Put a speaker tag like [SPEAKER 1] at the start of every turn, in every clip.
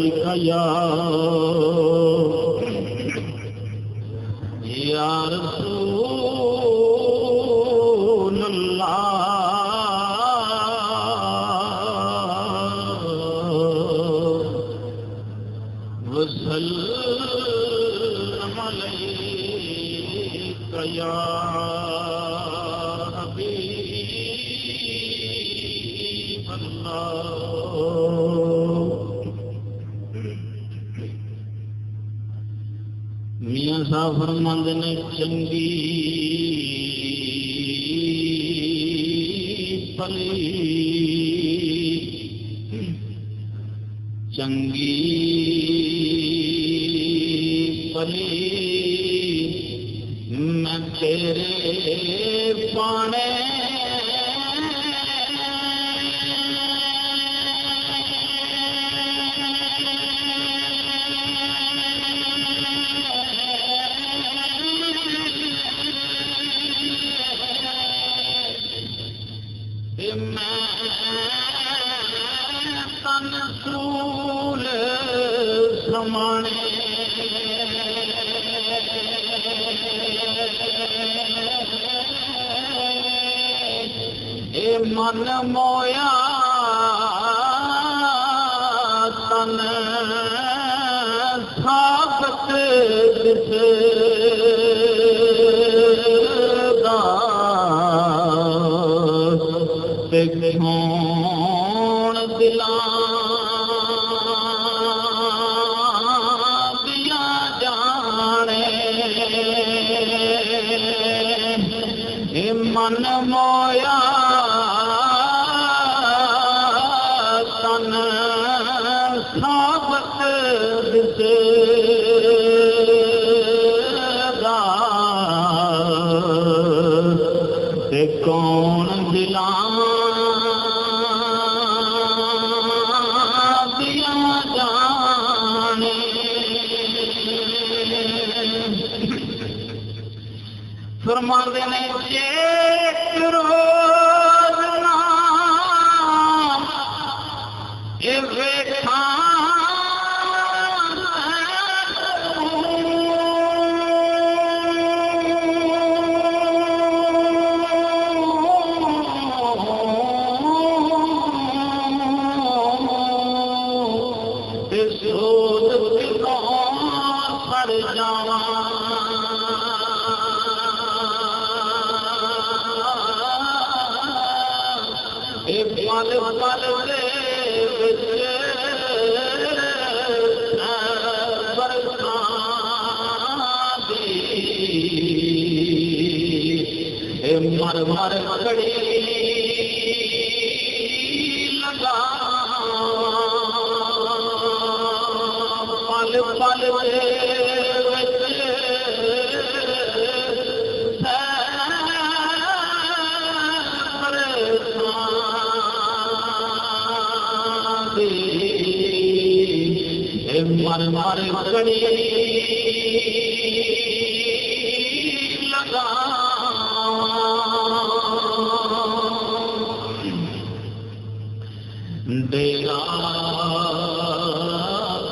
[SPEAKER 1] अलैका या रसूल अल्लाह वसल्लम अलैका या हबीब अल्लाह। मियां साहब फरमांदे ने चंगी भली चंगी भली मैं तेरे पाने समाने ए मन मोया तन साबत दिसदा ते कौन दिलां मन मोया तन साबत दिसदा ते कौन दिलां दिया जाने। फरमांदे ने एक रोज नाम ए वेखा सोच पड़ जावा पल पल मर मर घड़ी लगा पल पल मर मर घड़ी लगा डेरा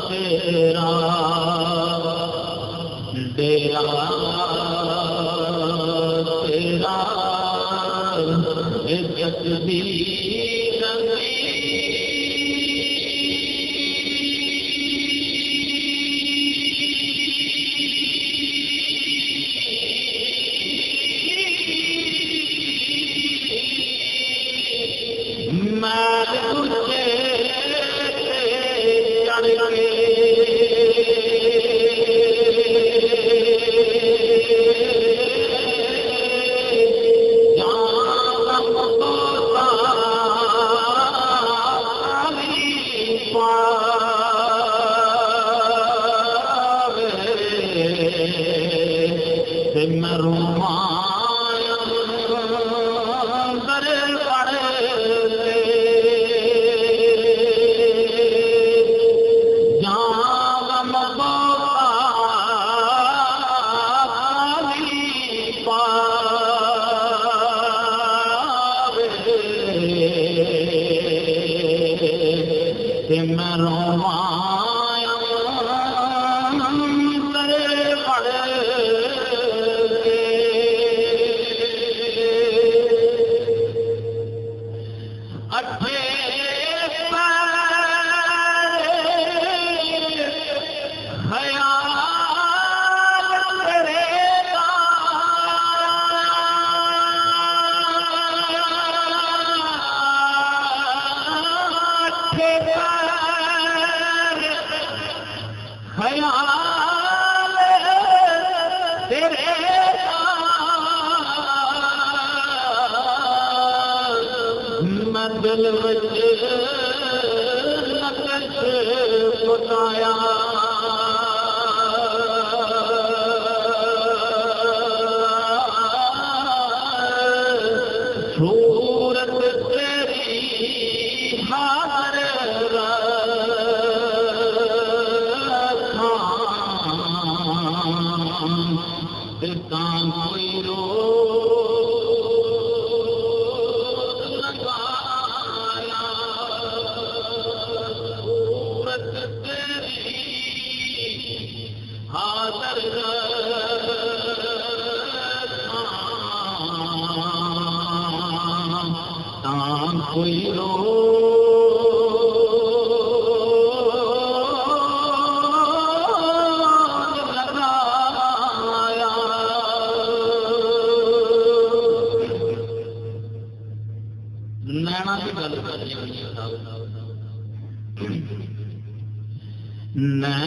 [SPEAKER 1] तेरा डेरा तेरा जगदी मैं रोवा ख्याल तेरे मैं दिल विच नक्श पुटाया सूरत तेरी हार रखा कोई रोज लगाया सूरत तेरी हार रखा कोई नैना की गल नैना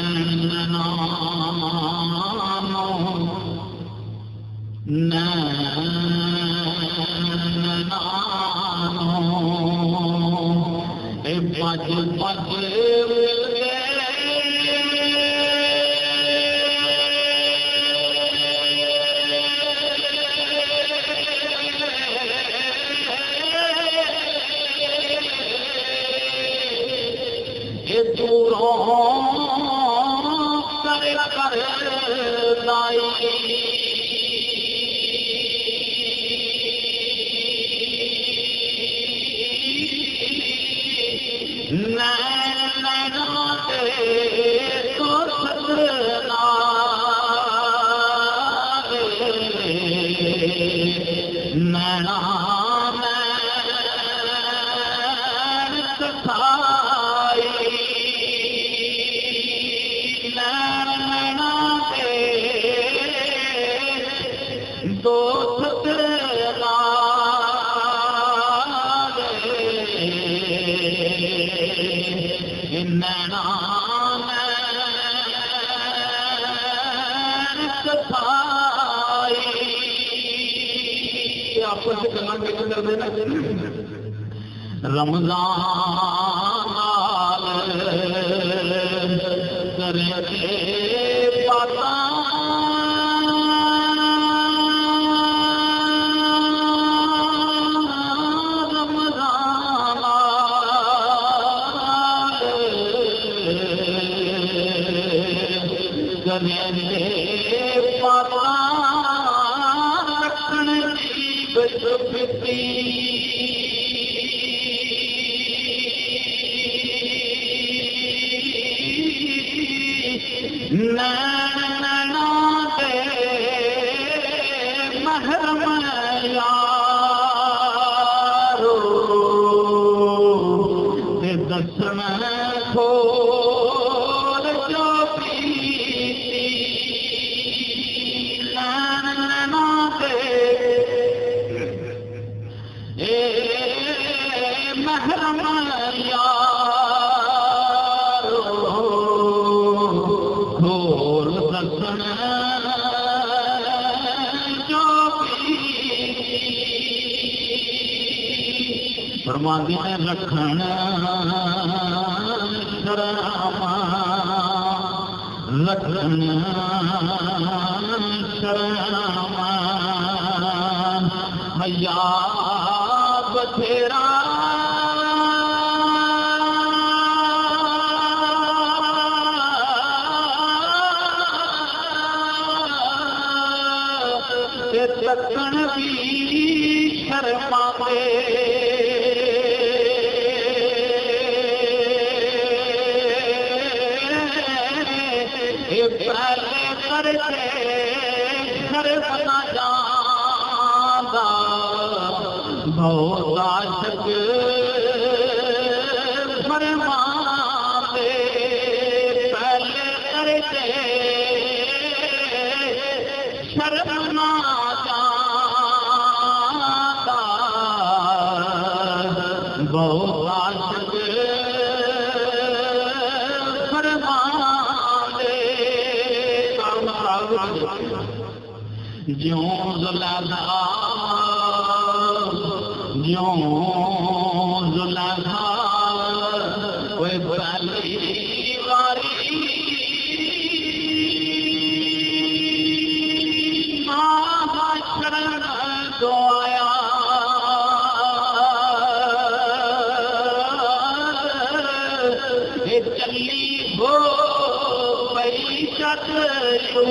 [SPEAKER 1] बज बज दूरों कर कर लाई नैना तो सजना नैना रमजान करे पाता रमजान करे पाता रखण की बचपती नैना दे महरम यारो ते दर्शन खोल जो प्रीति नैना दे महरम फरमांदे ने रखण शरामा रखण शरामा हया बथेरा तकण भी शर्मावे पहले करके शर्मना जादा बहुत आशक फरमाते पहले करके शर्मना जादा बहुत आशक फरमाते ज्यों जुलाधा ज्यों जुलाधा कोई बुराली वारी माँ शरण तो आया चली हो पैशत सब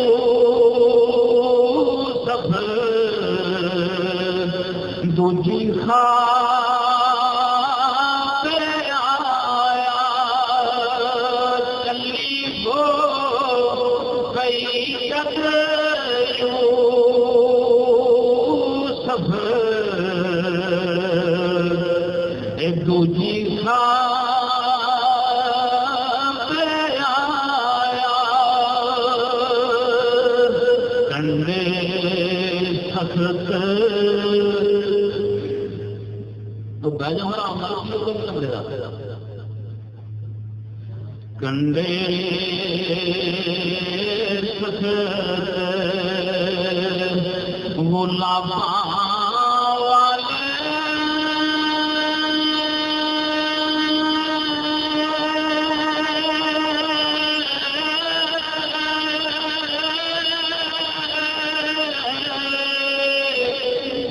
[SPEAKER 1] दूजी खाते आया चली हो पैशत सब दूजी तो बैजा हमारा हमारा लोग को मिलेगा कंडे गुलाबा वाले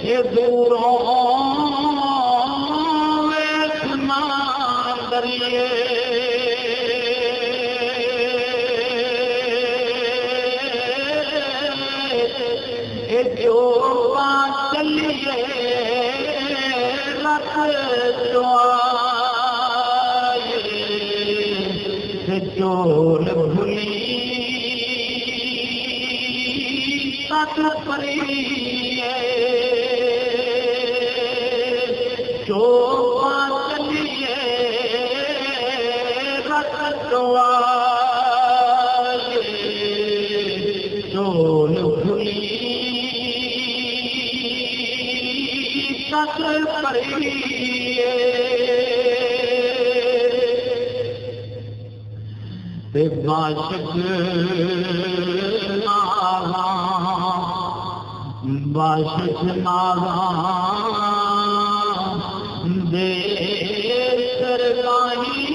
[SPEAKER 1] ये दूरों जो चलिए रख चोर भूली तक परी जो चलिए रख चोर भूली बाशक नागा बाशक नागा दे सरगाही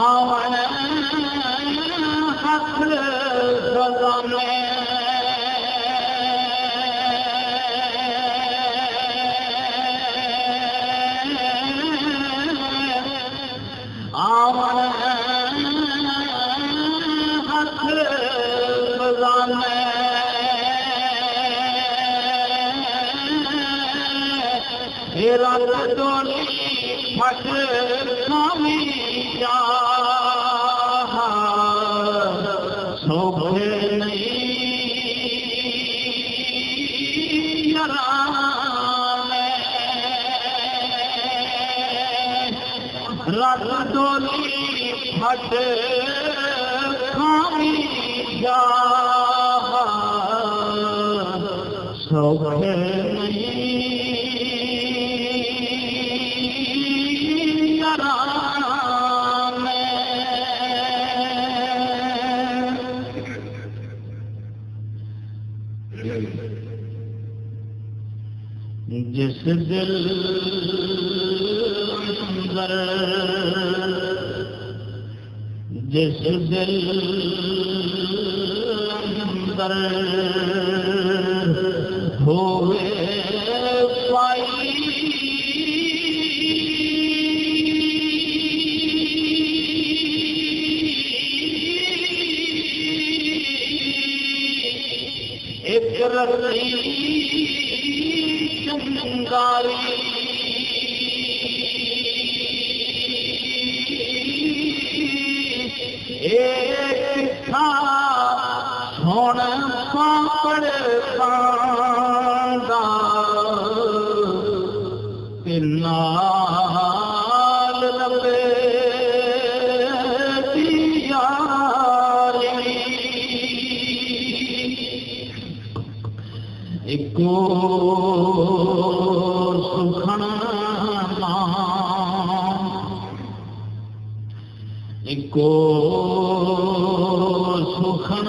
[SPEAKER 1] आवन हक सजाने आवन हक सजाने रात डोली फट खामी जा शोभे नहीं रात डोली फट खामी जा शोभे जिस दिल अंदर जिस दिल अंदर होवे पाई एक रसी चंगारी एक था सोना पापड़ पांदा नाल लबे इको सुखण नाम, इको सुखण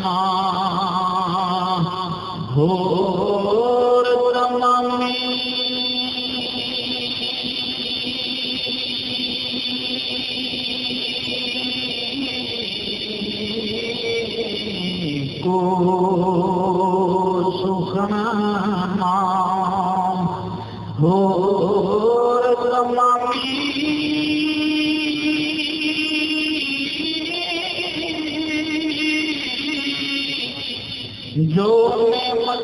[SPEAKER 1] नाम घोर तमामी को सुखण नाम घोर तमामी जो नेमत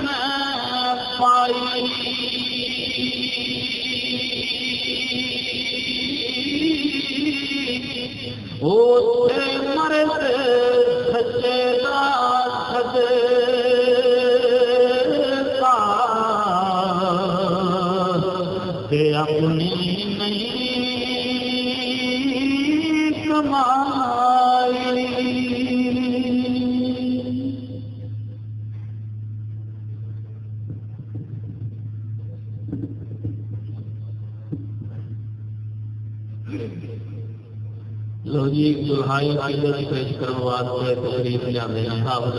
[SPEAKER 1] मैं पाई ओते मर्द सच्चे का सदका ते अपनी नहीं कमाई। लो जी दुल्हाई आइदर पेश करने वास्ते तकरीफ लिया हाफिज़